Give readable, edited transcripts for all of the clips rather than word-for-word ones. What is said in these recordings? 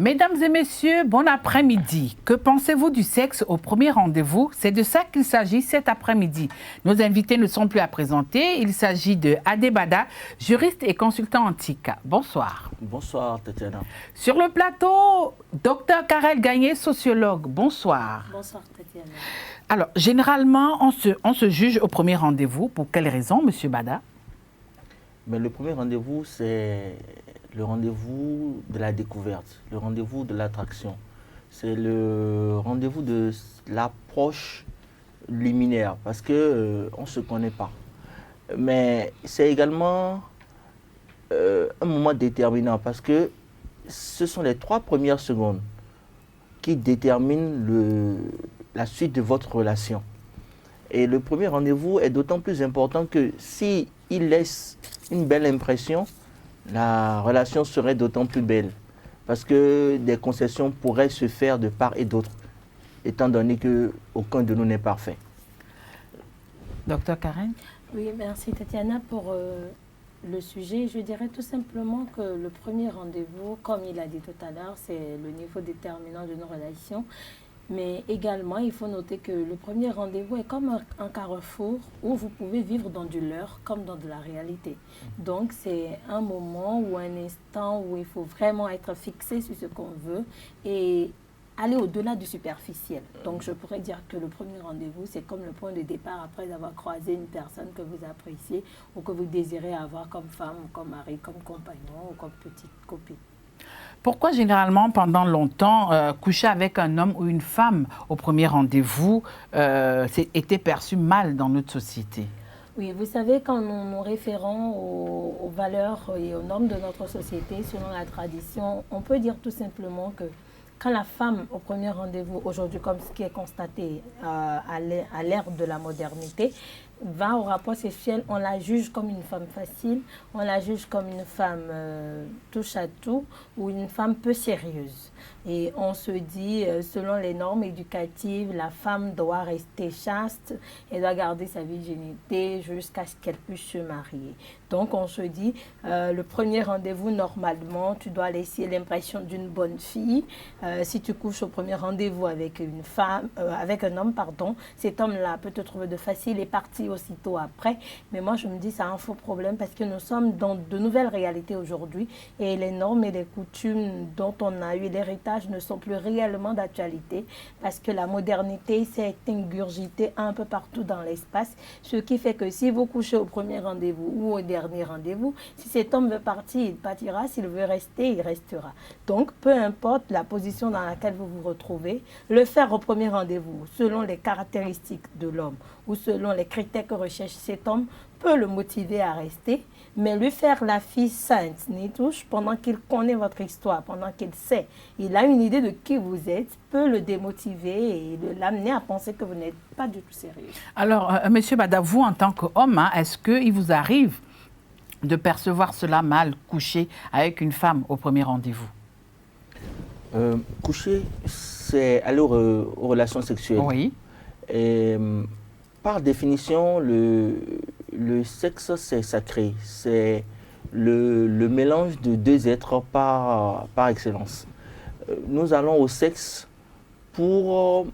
Mesdames et messieurs, bon après-midi. Que pensez-vous du sexe au premier rendez-vous? C'est de ça qu'il s'agit cet après-midi. Nos invités ne sont plus à présenter. Il s'agit de Adebada, juriste et consultant en TICA. Bonsoir. Bonsoir, Tatiana. Sur le plateau, Dr Karel Gagné, sociologue. Bonsoir. Bonsoir, Tatiana. Alors, généralement, on se juge au premier rendez-vous. Pour quelles raisons, Monsieur Bada? Mais le premier rendez-vous, c'est le rendez-vous de la découverte, le rendez-vous de l'attraction. C'est le rendez-vous de l'approche liminaire, parce qu'on ne se connaît pas. Mais c'est également un moment déterminant, parce que ce sont les 3 premières secondes qui déterminent la suite de votre relation. Et le premier rendez-vous est d'autant plus important que s'il laisse une belle impression, la relation serait d'autant plus belle. Parce que des concessions pourraient se faire de part et d'autre, étant donné qu'aucun de nous n'est parfait. Docteur Karen? Oui, merci Tatiana pour le sujet. Je dirais tout simplement que le premier rendez-vous, comme il a dit tout à l'heure, c'est le niveau déterminant d'une relation. Mais également, il faut noter que le premier rendez-vous est comme un carrefour où vous pouvez vivre dans du leurre comme dans de la réalité. Donc, c'est un moment ou un instant où il faut vraiment être fixé sur ce qu'on veut et aller au-delà du superficiel. Donc, je pourrais dire que le premier rendez-vous, c'est comme le point de départ après avoir croisé une personne que vous appréciez ou que vous désirez avoir comme femme ou comme mari, comme compagnon ou comme petite copine. Pourquoi généralement, pendant longtemps, coucher avec un homme ou une femme au premier rendez-vous était perçu mal dans notre société? Oui, vous savez, quand nous nous référons aux valeurs et aux normes de notre société, selon la tradition, on peut dire tout simplement que quand la femme, au premier rendez-vous, aujourd'hui, comme ce qui est constaté à l'ère de la modernité, va au rapport sexuel, on la juge comme une femme facile, on la juge comme une femme touche à tout ou une femme peu sérieuse. Et on se dit, selon les normes éducatives, la femme doit rester chaste, elle doit garder sa virginité jusqu'à ce qu'elle puisse se marier. Donc on se dit, le premier rendez-vous, normalement, tu dois laisser l'impression d'une bonne fille. Si tu couches au premier rendez-vous avec une femme, avec un homme, pardon, cet homme-là peut te trouver de facile et partir aussitôt après. Mais moi, je me dis, c'est un faux problème parce que nous sommes dans de nouvelles réalités aujourd'hui et les normes et les coutumes dont on a eu l'héritage ne sont plus réellement d'actualité parce que la modernité s'est ingurgitée un peu partout dans l'espace, ce qui fait que si vous couchez au premier rendez-vous ou au dernier rendez-vous, si cet homme veut partir, il partira, s'il veut rester, il restera. Donc, peu importe la position dans laquelle vous vous retrouvez, le faire au premier rendez-vous, selon les caractéristiques de l'homme ou selon les critères que recherche cet homme, peut le motiver à rester, mais lui faire la fille sainte, ni touche, pendant qu'il connaît votre histoire, pendant qu'il sait, il a une idée de qui vous êtes, peut le démotiver et l'amener à penser que vous n'êtes pas du tout sérieux. Alors, Monsieur Bada, vous en tant qu'homme, est-ce qu'il vous arrive de percevoir cela mal, coucher avec une femme au premier rendez-vous? Coucher, c'est aller aux relations sexuelles. Oui. Et, par définition, le sexe, c'est sacré. C'est le mélange de 2 êtres par excellence. Nous allons au sexe pour...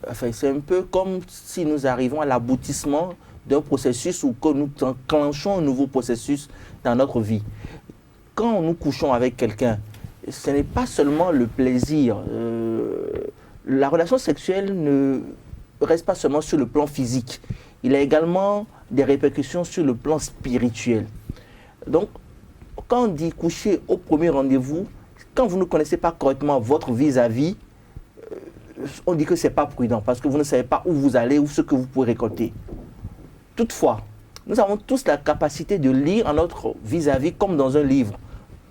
enfin, c'est un peu comme si nous arrivons à l'aboutissement d'un processus ou que nous enclenchons un nouveau processus dans notre vie. Quand nous couchons avec quelqu'un, ce n'est pas seulement le plaisir. La relation sexuelle ne reste pas seulement sur le plan physique. Il y a également des répercussions sur le plan spirituel. Donc, quand on dit coucher au premier rendez-vous, quand vous ne connaissez pas correctement votre vis-à-vis, on dit que ce n'est pas prudent parce que vous ne savez pas où vous allez ou ce que vous pouvez récolter. Toutefois, nous avons tous la capacité de lire en notre vis-à-vis comme dans un livre,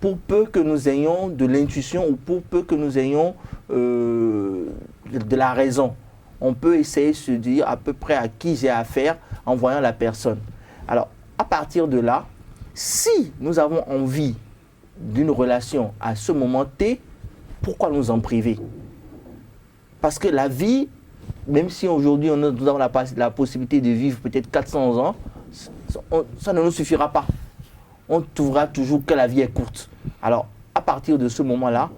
pour peu que nous ayons de l'intuition ou pour peu que nous ayons de la raison. On peut essayer de se dire à peu près à qui j'ai affaire en voyant la personne. Alors, à partir de là, si nous avons envie d'une relation à ce moment T, pourquoi nous en priver? Parce que la vie, même si aujourd'hui nous avons la possibilité de vivre peut-être 400 ans, ça ne nous suffira pas. On trouvera toujours que la vie est courte. Alors, à partir de ce moment-là,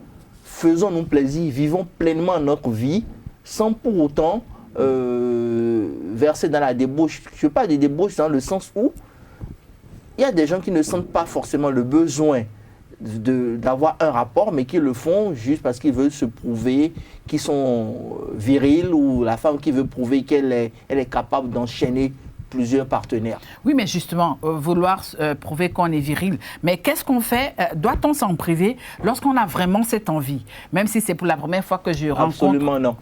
faisons-nous plaisir, vivons pleinement notre vie, sans pour autant verser dans la débauche. Je ne parle pas de débauche dans le sens où il y a des gens qui ne sentent pas forcément le besoin d'avoir un rapport, mais qui le font juste parce qu'ils veulent se prouver qu'ils sont virils, ou la femme qui veut prouver qu'elle est capable d'enchaîner plusieurs partenaires. Oui, mais justement, vouloir prouver qu'on est viril. Mais qu'est-ce qu'on fait? Doit-on s'en priver lorsqu'on a vraiment cette envie? Même si c'est pour la première fois que je rencontre... Absolument non.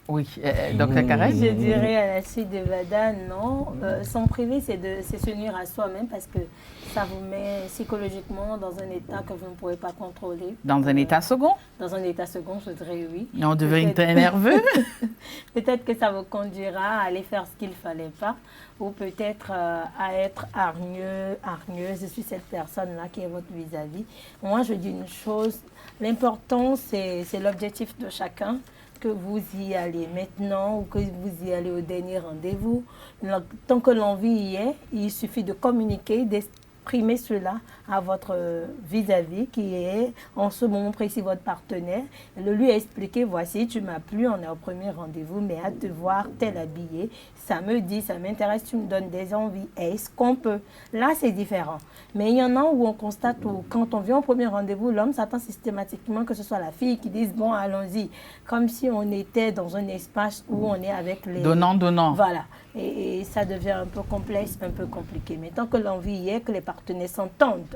Oui, Dr. Karen? Je dirais à la suite de Vada, non. S'en priver, c'est se nuire à soi-même, parce que ça vous met psychologiquement dans un état que vous ne pouvez pas contrôler. Dans un état second? Dans un état second, je dirais oui. On devient nerveux? Peut-être que ça vous conduira à aller faire ce qu'il ne fallait pas, ou peut-être à être hargneuse. Je suis cette personne-là qui est votre vis-à-vis. Moi, je dis une chose, l'important, c'est l'objectif de chacun. Que vous y allez maintenant ou que vous y allez au dernier rendez-vous. Tant que l'envie y est, il suffit de communiquer, d'exprimer cela à votre vis-à-vis qui est en ce moment précis votre partenaire, et de lui expliquer, voici, tu m'as plu, on est au premier rendez-vous, mais à te voir tel habillé, ça me dit, ça m'intéresse, tu me donnes des envies, est-ce qu'on peut? Là, c'est différent. Mais il y en a où on constate, où, quand on vient au premier rendez-vous, l'homme s'attend systématiquement que ce soit la fille qui dise, bon, allons-y, comme si on était dans un espace où on est avec les... Donnant. Voilà. Et ça devient un peu complexe, un peu compliqué. Mais tant que l'envie y est, que les partenaires s'entendent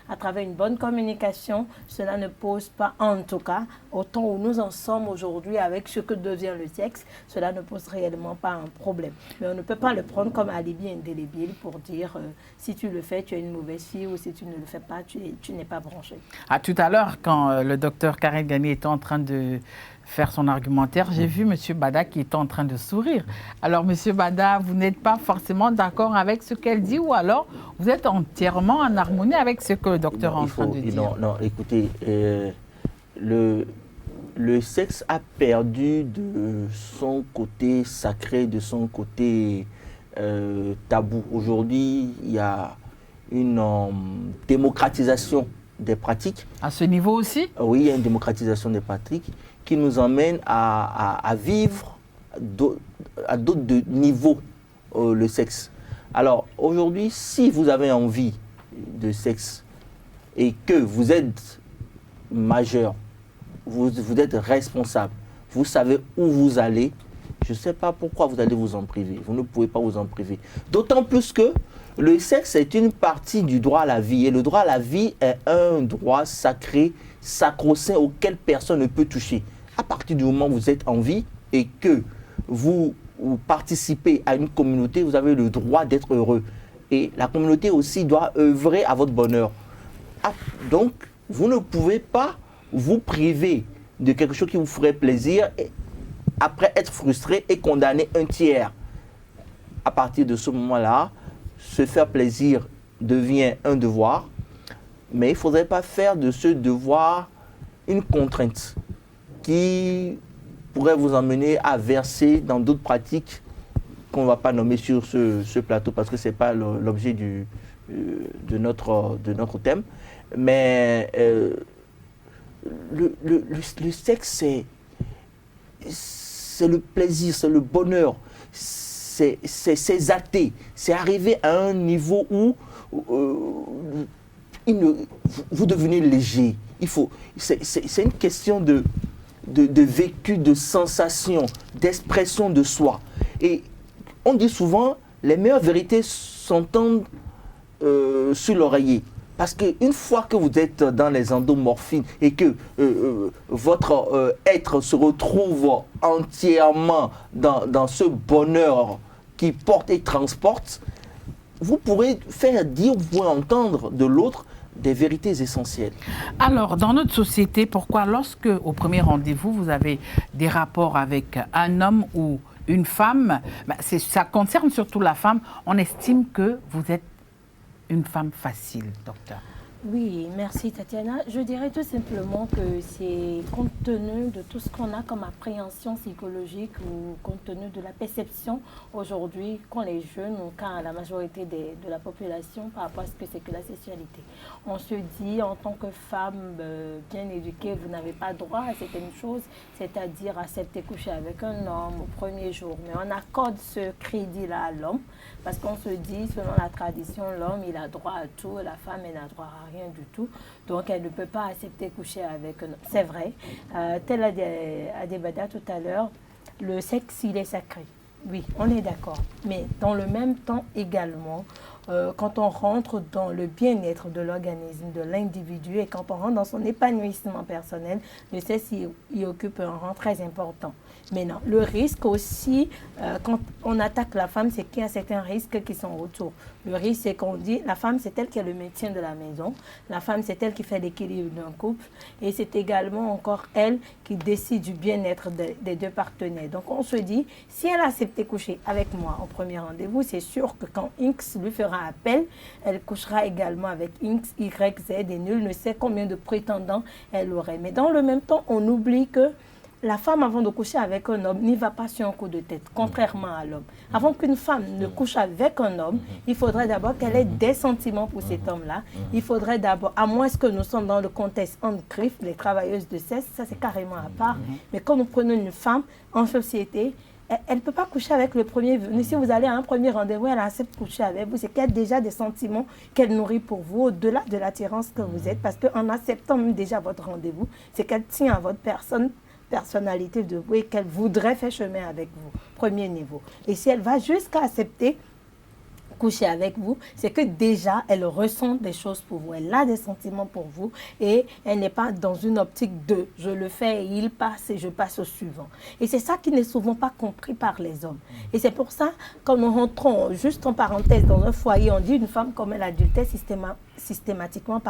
à travers une bonne communication, cela ne pose pas, en tout cas, au temps où nous en sommes aujourd'hui avec ce que devient le sexe, cela ne pose réellement pas un problème. Mais on ne peut pas le prendre comme alibi indélébile pour dire si tu le fais, tu es une mauvaise fille, ou si tu ne le fais pas, tu n'es pas branché. À tout à l'heure, quand le docteur Karen Gagné était en train de faire son argumentaire, j'ai vu M. Bada qui était en train de sourire. Alors, M. Bada, vous n'êtes pas forcément d'accord avec ce qu'elle dit, ou alors vous êtes entièrement en harmonie avec ce que le docteur est en train de dire? Non, écoutez, le sexe a perdu de son côté sacré, de son côté tabou. Aujourd'hui, il y a une démocratisation des pratiques. À ce niveau aussi? Oui, il y a une démocratisation des pratiques qui nous emmène à vivre à d'autres niveaux le sexe. Alors, aujourd'hui, si vous avez envie de sexe et que vous êtes majeur, vous êtes responsable, vous savez où vous allez, je ne sais pas pourquoi vous allez vous en priver. Vous ne pouvez pas vous en priver. D'autant plus que le sexe est une partie du droit à la vie. Et le droit à la vie est un droit sacré, sacro-saint, auquel personne ne peut toucher. À partir du moment où vous êtes en vie et que vous participez à une communauté, vous avez le droit d'être heureux. Et la communauté aussi doit œuvrer à votre bonheur. Donc, vous ne pouvez pas vous priver de quelque chose qui vous ferait plaisir et après être frustré et condamner un tiers. À partir de ce moment-là, se faire plaisir devient un devoir, mais il ne faudrait pas faire de ce devoir une contrainte qui pourrait vous emmener à verser dans d'autres pratiques qu'on ne va pas nommer sur ce plateau parce que ce n'est pas l'objet de notre thème. Mais le sexe, c'est le plaisir, c'est le bonheur, c'est exalté, c'est arriver à un niveau où vous devenez léger. C'est une question de vécu, de sensation, d'expression de soi. Et on dit souvent, les meilleures vérités s'entendent sur l'oreiller. Parce qu'une fois que vous êtes dans les endomorphines et que votre être se retrouve entièrement dans ce bonheur qui porte et transporte, vous pourrez faire dire, vous pourrez entendre de l'autre des vérités essentielles. Alors, dans notre société, pourquoi lorsque, au premier rendez-vous, vous avez des rapports avec un homme ou une femme, ça concerne surtout la femme, on estime que vous êtes une femme facile, docteur? Oui, merci Tatiana. Je dirais tout simplement que c'est compte tenu de tout ce qu'on a comme appréhension psychologique ou compte tenu de la perception aujourd'hui qu'ont les jeunes ou qu'ont la majorité de la population par rapport à ce que c'est que la sexualité. On se dit en tant que femme bien éduquée, vous n'avez pas droit à certaines choses, c'est-à-dire accepter coucher avec un homme au premier jour. Mais on accorde ce crédit-là à l'homme parce qu'on se dit, selon la tradition, l'homme il a droit à tout, la femme elle n'a droit à rien du tout, donc elle ne peut pas accepter coucher avec un homme. C'est vrai, tel a Adébada tout à l'heure, le sexe il est sacré. Oui, on est d'accord. Mais dans le même temps également, quand on rentre dans le bien-être de l'organisme, de l'individu, et quand on rentre dans son épanouissement personnel, le sexe y occupe un rang très important. Mais non, le risque aussi, quand on attaque la femme, c'est qu'il y a certains risques qui sont autour. Le risque, c'est qu'on dit, la femme, c'est elle qui est le maintien de la maison. La femme, c'est elle qui fait l'équilibre d'un couple. Et c'est également encore elle qui décide du bien-être des deux partenaires. Donc, on se dit, si elle a accepté coucher avec moi au premier rendez-vous, c'est sûr que quand X lui fera appel, elle couchera également avec X, Y, Z, et nul ne sait combien de prétendants elle aurait. Mais dans le même temps, on oublie que la femme, avant de coucher avec un homme, n'y va pas sur un coup de tête, contrairement à l'homme. Avant qu'une femme ne couche avec un homme, il faudrait d'abord qu'elle ait des sentiments pour cet homme-là. Il faudrait d'abord, à moins que nous sommes dans le contexte Handcrif, les travailleuses de sexe, ça c'est carrément à part. Mais quand nous prenons une femme en société, elle ne peut pas coucher avec le premier venu. Si vous allez à un premier rendez-vous, elle accepte de coucher avec vous, c'est qu'elle a déjà des sentiments qu'elle nourrit pour vous, au-delà de l'attirance que vous êtes. Parce qu'en acceptant même déjà votre rendez-vous, c'est qu'elle tient à votre personnalité de vous et qu'elle voudrait faire chemin avec vous, premier niveau. Et si elle va jusqu'à accepter coucher avec vous, c'est que déjà, elle ressent des choses pour vous, elle a des sentiments pour vous et elle n'est pas dans une optique de « je le fais et il passe et je passe au suivant ». Et c'est ça qui n'est souvent pas compris par les hommes. Et c'est pour ça, quand nous rentrons, juste en parenthèse, dans un foyer, on dit une femme comme elle adultère systématiquement,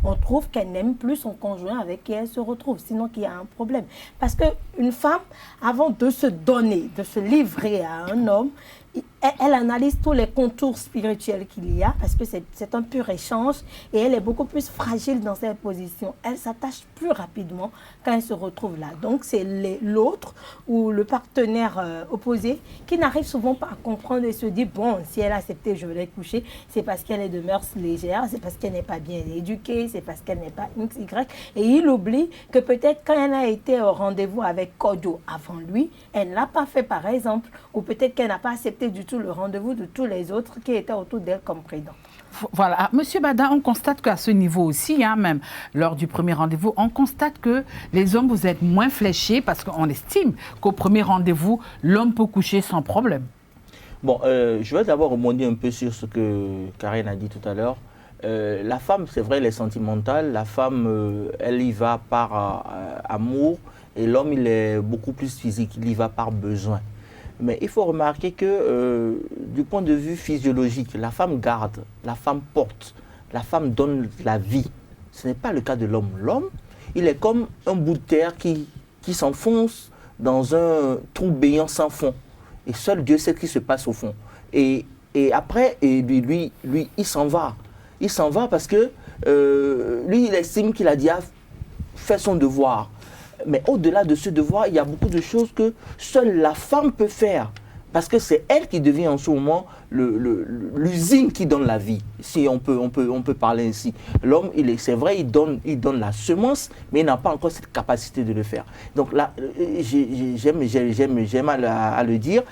on trouve qu'elle n'aime plus son conjoint avec qui elle se retrouve, sinon qu'il y a un problème. Parce qu'une femme, avant de se donner, de se livrer à un homme, elle analyse tous les contours spirituels qu'il y a, parce que c'est un pur échange, et elle est beaucoup plus fragile dans cette position. Elle s'attache plus rapidement quand elle se retrouve là. Donc c'est l'autre ou le partenaire opposé qui n'arrive souvent pas à comprendre et se dit, bon, si elle a accepté, je vais la coucher, c'est parce qu'elle est de mœurs légères, c'est parce qu'elle n'est pas bien éduquée, c'est parce qu'elle n'est pas X, Y. Et il oublie que peut-être quand elle a été au rendez-vous avec Kodo avant lui, elle ne l'a pas fait par exemple, ou peut-être qu'elle n'a pas accepté du tout le rendez-vous de tous les autres qui étaient autour d'elle comme prédents. Voilà. Monsieur Bada, on constate qu'à ce niveau aussi, même lors du premier rendez-vous, on constate que les hommes, vous êtes moins fléchés parce qu'on estime qu'au premier rendez-vous, l'homme peut coucher sans problème. Bon, je vais d'abord rebondir un peu sur ce que Karine a dit tout à l'heure. La femme, c'est vrai, elle est sentimentale. La femme, elle y va par amour et l'homme, il est beaucoup plus physique. Il y va par besoin. Mais il faut remarquer que du point de vue physiologique, la femme garde, la femme porte, la femme donne la vie. Ce n'est pas le cas de l'homme. L'homme, il est comme un bout de terre qui s'enfonce dans un trou béant sans fond. Et seul Dieu sait ce qui se passe au fond. Et après, lui, il s'en va. Il s'en va parce que lui, il estime qu'il a déjà fait son devoir. Mais au-delà de ce devoir, il y a beaucoup de choses que seule la femme peut faire. Parce que c'est elle qui devient en ce moment l'usine qui donne la vie, si on peut parler ainsi. L'homme, c'est vrai, il donne la semence, mais il n'a pas encore cette capacité de le faire. Donc là, j'aime à le dire,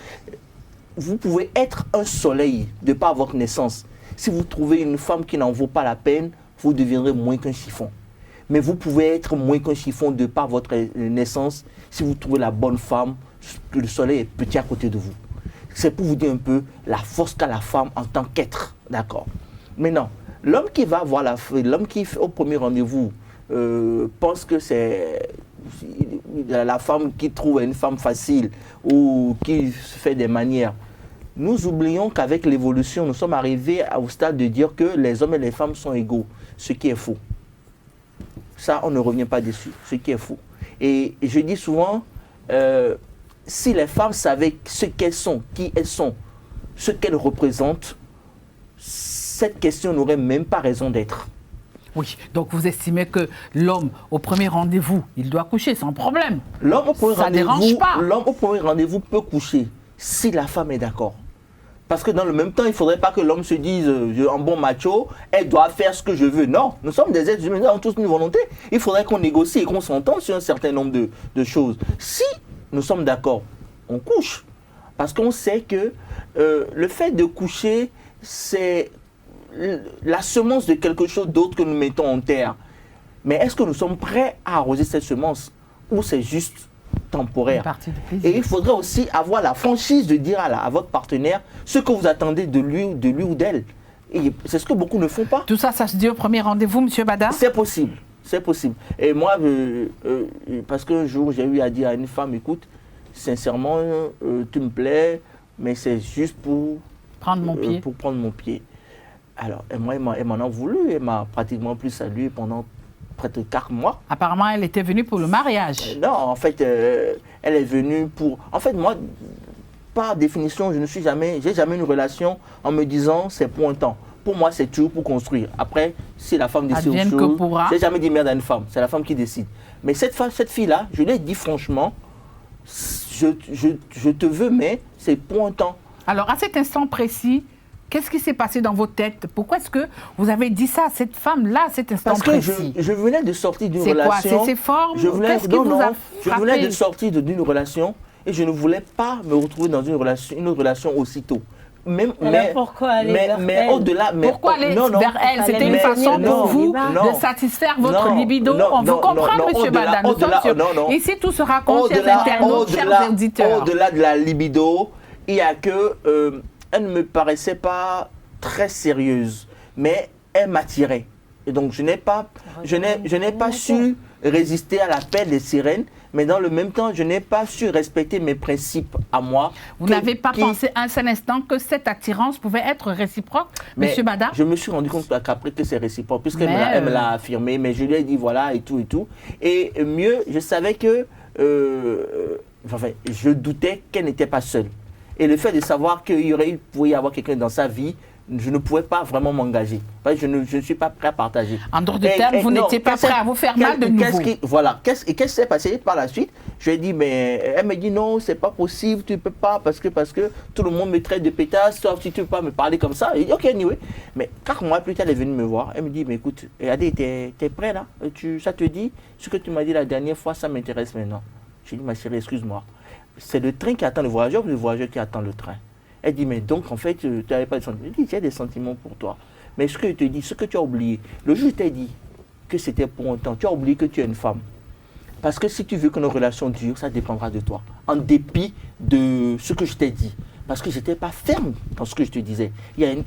vous pouvez être un soleil de par votre naissance. Si vous trouvez une femme qui n'en vaut pas la peine, vous deviendrez moins qu'un chiffon. Mais vous pouvez être moins qu'un chiffon de par votre naissance si vous trouvez la bonne femme, que le soleil est petit à côté de vous. C'est pour vous dire un peu la force qu'a la femme en tant qu'être, d'accord. Maintenant, l'homme qui va voir l'homme qui au premier rendez-vous pense que c'est la femme qui trouve une femme facile ou qui fait des manières. Nous oublions qu'avec l'évolution, nous sommes arrivés au stade de dire que les hommes et les femmes sont égaux, ce qui est faux. Ça, on ne revient pas dessus, ce qui est faux. Et je dis souvent, si les femmes savaient ce qu'elles sont, qui elles sont, ce qu'elles représentent, cette question n'aurait même pas raison d'être. Oui, donc vous estimez que l'homme, au premier rendez-vous, il doit coucher sans problème. L'homme au premier Ça dérange pas. L'homme au premier rendez-vous peut coucher si la femme est d'accord. Parce que dans le même temps, il ne faudrait pas que l'homme se dise, en bon macho, elle doit faire ce que je veux. Non, nous sommes des êtres humains, nous avons tous une volonté. Il faudrait qu'on négocie et qu'on s'entende sur un certain nombre de choses. Si nous sommes d'accord, on couche. Parce qu'on sait que le fait de coucher, c'est la semence de quelque chose d'autre que nous mettons en terre. Mais est-ce que nous sommes prêts à arroser cette semence ou c'est juste temporaire? Et il faudrait aussi avoir la franchise de dire à votre partenaire ce que vous attendez de lui ou d'elle. Et c'est ce que beaucoup ne font pas. Tout ça, ça se dit au premier rendez-vous, M. Bada? C'est possible, c'est possible. Et moi, parce qu'un jour, j'ai eu à dire à une femme, écoute, sincèrement, tu me plais, mais c'est juste pour prendre mon pied. Pour prendre mon pied. Alors, moi, elle m'en a voulu, elle m'a pratiquement plus salué pendant près de 4 mois. Apparemment, elle était venue pour le mariage. Non, en fait, elle est venue pour... En fait, moi, par définition, j'ai jamais une relation en me disant c'est pour un temps. Pour moi, c'est toujours pour construire. Après, si la femme décide autre chose, j'ai jamais dit merde à une femme. C'est la femme qui décide. Mais cette fille-là, je lui ai dit franchement, je te veux, mais c'est pour un temps. Alors, à cet instant précis, qu'est-ce qui s'est passé dans vos têtes? Pourquoi est-ce que vous avez dit ça à cette femme-là, à cet instant précis? Parce que je venais de sortir d'une relation. C'est quoi? C'est ses formes? Qu'est-ce qui vous a frappé? Je venais de sortir d'une relation et je ne voulais pas me retrouver dans une autre relation aussitôt. Mais pourquoi aller vers elle? Au-delà, pourquoi aller vers elle? C'était une façon pour vous de satisfaire votre libido. On vous comprend, M. Bada. Ici, tout se raconte, chers internautes, chers auditeurs. Au-delà de la libido, il y a que elle ne me paraissait pas très sérieuse, mais elle m'attirait. Et donc, je n'ai pas su résister à l'appel des sirènes, mais dans le même temps, je n'ai pas su respecter mes principes à moi. Vous n'avez pas pensé un seul instant que cette attirance pouvait être réciproque, M. Bada? Je me suis rendu compte qu'après que c'est réciproque, puisqu'elle me l'a affirmé, mais je lui ai dit voilà et tout et tout. Et mieux, je savais que, je doutais qu'elle n'était pas seule. Et le fait de savoir qu'il pouvait y avoir quelqu'un dans sa vie, je ne pouvais pas vraiment m'engager. Je ne suis pas prêt à partager. En d'autres termes, vous n'étiez pas prêt à vous faire mal de nouveau. Voilà. Qu'est-ce qui s'est passé par la suite? Je lui ai dit, mais elle me dit non, c'est pas possible, tu ne peux pas, parce que tout le monde me traite de pétasse, sauf si tu ne peux pas me parler comme ça. Et ok, anyway. Mais 4 mois plus tard, elle est venue me voir. Elle me dit, mais écoute, Adé, t'es prêt là? Ça te dit? Ce que tu m'as dit la dernière fois, ça m'intéresse maintenant. J'ai dit, ma chérie, excuse-moi. C'est le train qui attend le voyageur ou le voyageur qui attend le train? Elle dit, mais donc en fait, tu n'avais pas de sentiments. Je dis, j'ai des sentiments pour toi. Mais ce que je te dis, ce que tu as oublié, le jour où je t'ai dit que c'était pour un temps, tu as oublié que tu es une femme. Parce que si tu veux que nos relations durent, ça dépendra de toi. En dépit de ce que je t'ai dit. Parce que je n'étais pas ferme dans ce que je te disais.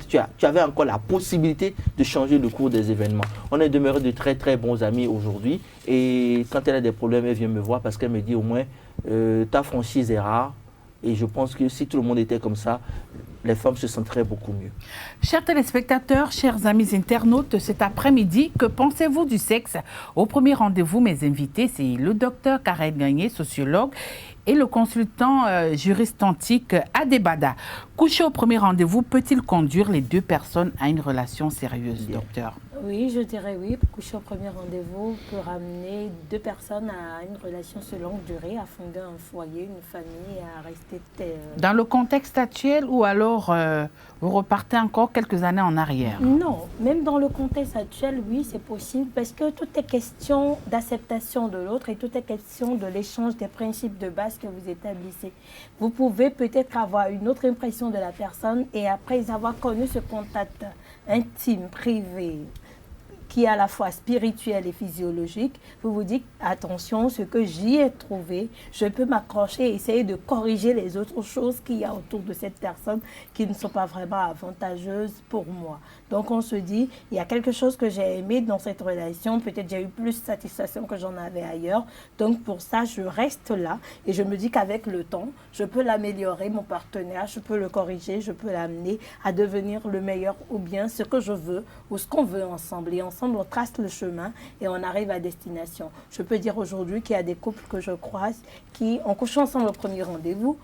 Tu avais encore la possibilité de changer le cours des événements. On est demeuré de très très bons amis aujourd'hui. Et quand elle a des problèmes, elle vient me voir parce qu'elle me dit au moins, ta franchise est rare. Et je pense que si tout le monde était comme ça, les femmes se sentiraient beaucoup mieux. Chers téléspectateurs, chers amis internautes, cet après-midi, que pensez-vous du sexe? Au premier rendez-vous, mes invités, c'est le docteur Karen Gagné, sociologue, et le consultant juriste antique Adé Bada. Coucher au premier rendez-vous peut-il conduire les deux personnes à une relation sérieuse, docteur? Oui, je dirais oui. Coucher au premier rendez-vous peut ramener deux personnes à une relation de longue durée, à fonder un foyer, une famille, à rester... Dans le contexte actuel ou alors vous repartez encore quelques années en arrière? Non, même dans le contexte actuel, oui, c'est possible parce que tout est question d'acceptation de l'autre et tout est question de l'échange des principes de base que vous établissez. Vous pouvez peut-être avoir une autre impression de la personne et après avoir connu ce contact intime, privé, qui est à la fois spirituel et physiologique, vous vous dites, attention, ce que j'y ai trouvé, je peux m'accrocher et essayer de corriger les autres choses qu'il y a autour de cette personne qui ne sont pas vraiment avantageuses pour moi. Donc on se dit, il y a quelque chose que j'ai aimé dans cette relation, peut-être j'ai eu plus de satisfaction que j'en avais ailleurs, donc pour ça je reste là et je me dis qu'avec le temps, je peux l'améliorer, mon partenaire, je peux le corriger, je peux l'amener à devenir le meilleur ou bien ce que je veux ou ce qu'on veut ensemble. Et ensemble, on trace le chemin et on arrive à destination. Je peux dire aujourd'hui qu'il y a des couples que je croise qui ont couché ensemble au premier rendez-vous,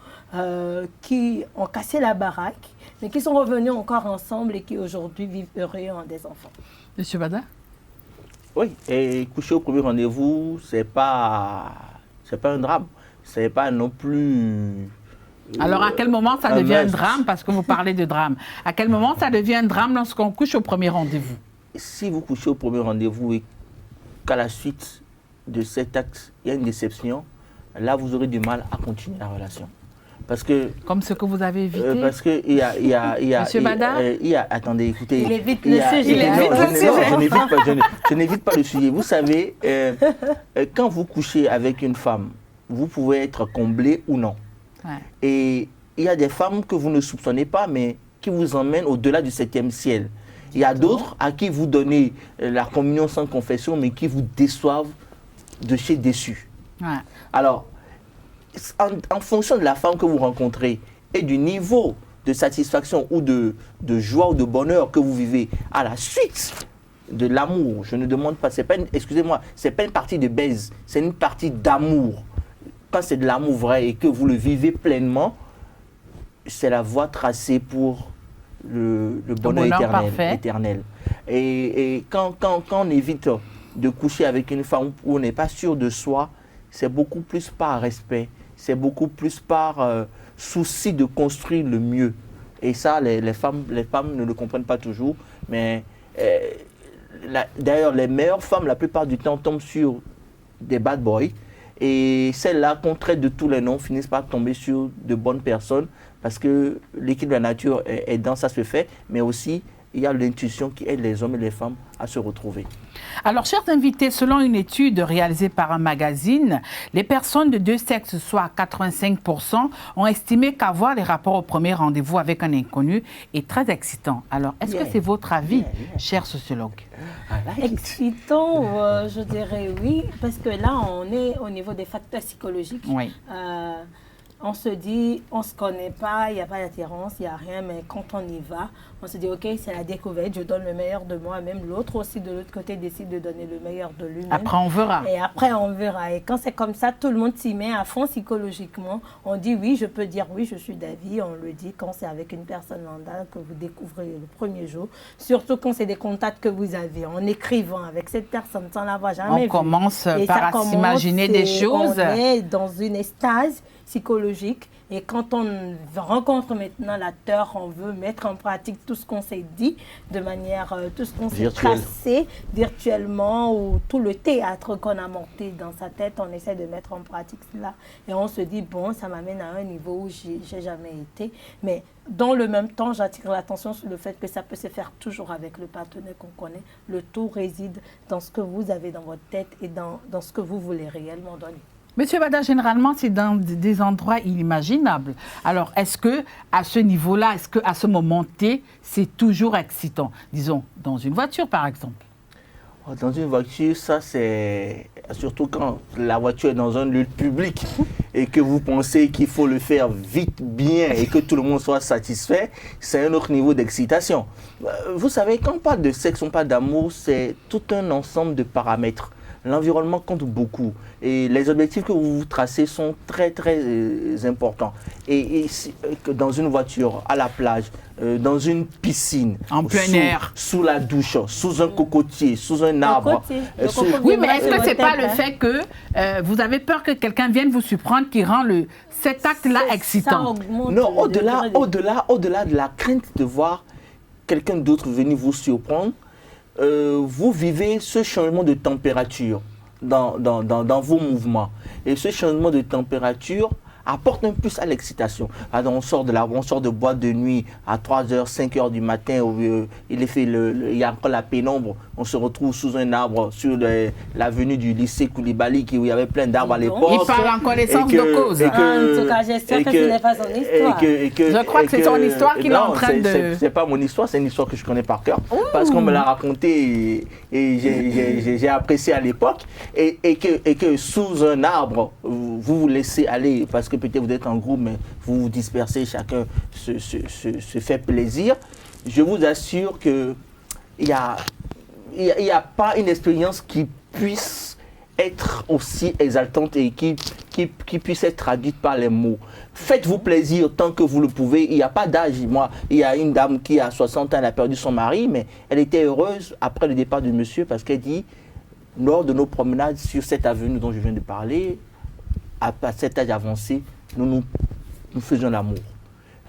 qui ont cassé la baraque, mais qui sont revenus encore ensemble et qui aujourd'hui vivent heureux et ont des enfants. Monsieur Bada? Oui, et coucher au premier rendez-vous, c'est pas un drame. C'est pas non plus. Alors, à quel moment ça devient un drame? Parce que vous parlez de drame. À quel moment ça devient un drame lorsqu'on couche au premier rendez-vous? Si vous couchez au premier rendez-vous et qu'à la suite de cet acte, il y a une déception, là, vous aurez du mal à continuer la relation. Parce que, comme ce que vous avez évité. Parce que il y a Monsieur Bada, attendez, écoutez. Il évite le sujet. Je n'évite pas le sujet. Vous savez, quand vous couchez avec une femme, vous pouvez être comblé ou non. Ouais. Et il y a des femmes que vous ne soupçonnez pas, mais qui vous emmènent au-delà du 7e ciel. Il y a d'autres à qui vous donnez la communion sans confession, mais qui vous déçoivent de chez déçus. Ouais. Alors, en fonction de la femme que vous rencontrez et du niveau de satisfaction ou de joie ou de bonheur que vous vivez à la suite de l'amour, je ne demande pas, excusez-moi, c'est pas une partie de baise, c'est une partie d'amour. Quand c'est de l'amour vrai et que vous le vivez pleinement, c'est la voie tracée pour le bonheur éternel. Et quand on évite de coucher avec une femme où on n'est pas sûr de soi, c'est beaucoup plus par respect, c'est beaucoup plus par souci de construire le mieux. Et ça, les femmes ne le comprennent pas toujours. Mais d'ailleurs, les meilleures femmes, la plupart du temps, tombent sur des bad boys. Et celles-là, qu'on traite de tous les noms, finissent par tomber sur de bonnes personnes parce que l'équilibre de la nature est dans, ça se fait, mais aussi il y a l'intuition qui aide les hommes et les femmes à se retrouver. Alors, chers invités, selon une étude réalisée par un magazine, les personnes de deux sexes, soit 85%, ont estimé qu'avoir les rapports au premier rendez-vous avec un inconnu est très excitant. Alors, est-ce que c'est votre avis, cher sociologue? Excitant, je dirais oui, parce que là, on est au niveau des facteurs psychologiques. Oui. On se dit, on ne se connaît pas, il n'y a pas d'attirance, il n'y a rien, mais quand on y va, on se dit, ok, c'est la découverte, je donne le meilleur de moi, même l'autre aussi de l'autre côté décide de donner le meilleur de lui-même. Après, on verra. Et après, on verra. Et quand c'est comme ça, tout le monde s'y met à fond psychologiquement. On dit oui, je peux dire oui, je suis d'avis. On le dit quand c'est avec une personne lambda que vous découvrez le premier jour. Surtout quand c'est des contacts que vous avez en écrivant avec cette personne sans l'avoir jamais vue. On commence par s'imaginer des choses. On est dans une extase psychologique. Et quand on rencontre maintenant l'acteur, on veut mettre en pratique tout ce qu'on s'est dit de manière, tout ce qu'on s'est tracé virtuellement ou tout le théâtre qu'on a monté dans sa tête, on essaie de mettre en pratique cela. Et on se dit, bon, ça m'amène à un niveau où j'ai jamais été. Mais dans le même temps, j'attire l'attention sur le fait que ça peut se faire toujours avec le partenaire qu'on connaît. Le tout réside dans ce que vous avez dans votre tête et dans ce que vous voulez réellement donner. Monsieur Bada, généralement, c'est dans des endroits inimaginables. Alors, est-ce que à ce niveau-là, est-ce qu'à ce moment T, c'est toujours excitant? Disons, dans une voiture, par exemple. Dans une voiture, ça c'est... Surtout quand la voiture est dans un lieu public et que vous pensez qu'il faut le faire vite, bien et que tout le monde soit satisfait, c'est un autre niveau d'excitation. Vous savez, quand on parle de sexe, on parle d'amour, c'est tout un ensemble de paramètres. L'environnement compte beaucoup et les objectifs que vous vous tracez sont très importants. Et dans une voiture, à la plage, dans une piscine, en plein air, sous la douche, sous un cocotier, sous un arbre. Oui, mais est-ce que c'est pas le fait que vous avez peur que quelqu'un vienne vous surprendre qui rend cet acte-là excitant? Non, au-delà de la crainte de voir quelqu'un d'autre venir vous surprendre, vous vivez ce changement de température dans vos mouvements. Et ce changement de température apporte un plus à l'excitation. Alors on sort de boîte de nuit à 3h, 5h du matin, il y a encore la pénombre, on se retrouve sous un arbre sur l'avenue du lycée Koulibaly où il y avait plein d'arbres à l'époque. Il parle en connaissance de cause. En tout cas, j'espère que ce n'est pas son histoire. Je crois que c'est son histoire qu'il est en train de... C'est pas mon histoire, c'est une histoire que je connais par cœur. Parce qu'on me l'a raconté et j'ai apprécié à l'époque. Et que sous un arbre, vous vous laissez aller parce que peut-être vous êtes en groupe, mais vous vous dispersez, chacun se fait plaisir. Je vous assure qu'il n'y a pas une expérience qui puisse être aussi exaltante et qui puisse être traduite par les mots. Faites-vous plaisir tant que vous le pouvez. Il n'y a pas d'âge. Moi, il y a une dame qui a 60 ans, elle a perdu son mari, mais elle était heureuse après le départ du monsieur parce qu'elle dit lors de nos promenades sur cette avenue dont je viens de parler, à cet âge avancé, nous faisons l'amour.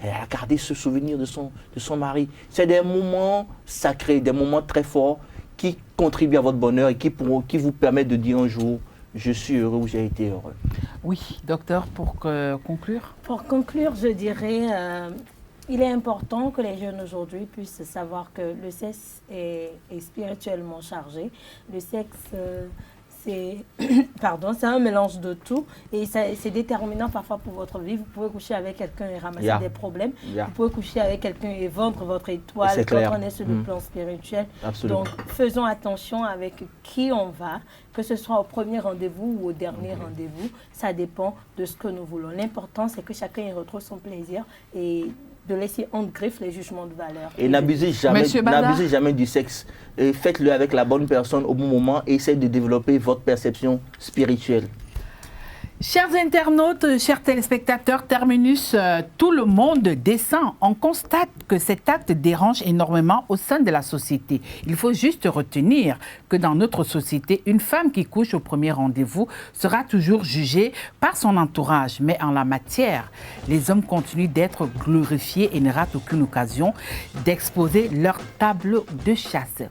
Elle a gardé ce souvenir de son mari. C'est des moments sacrés, des moments très forts qui contribuent à votre bonheur et qui vous permettent de dire un jour, je suis heureux ou j'ai été heureux. Oui, docteur, pour conclure. Pour conclure, je dirais, il est important que les jeunes aujourd'hui puissent savoir que le sexe est spirituellement chargé. Le sexe, c'est un mélange de tout et c'est déterminant parfois pour votre vie. Vous pouvez coucher avec quelqu'un et ramasser des problèmes. Vous pouvez coucher avec quelqu'un et vendre votre étoile quand on est sur le plan spirituel. Absolument. Donc, faisons attention avec qui on va, que ce soit au premier rendez-vous ou au dernier rendez-vous. Ça dépend de ce que nous voulons. L'important, c'est que chacun y retrouve son plaisir et de laisser en griffe les jugements de valeur. Et n'abusez jamais du sexe. Faites-le avec la bonne personne au bon moment et essayez de développer votre perception spirituelle. Chers internautes, chers téléspectateurs, terminus, tout le monde descend. On constate que cet acte dérange énormément au sein de la société. Il faut juste retenir que dans notre société, une femme qui couche au premier rendez-vous sera toujours jugée par son entourage. Mais en la matière, les hommes continuent d'être glorifiés et ne ratent aucune occasion d'exposer leur tableau de chasse.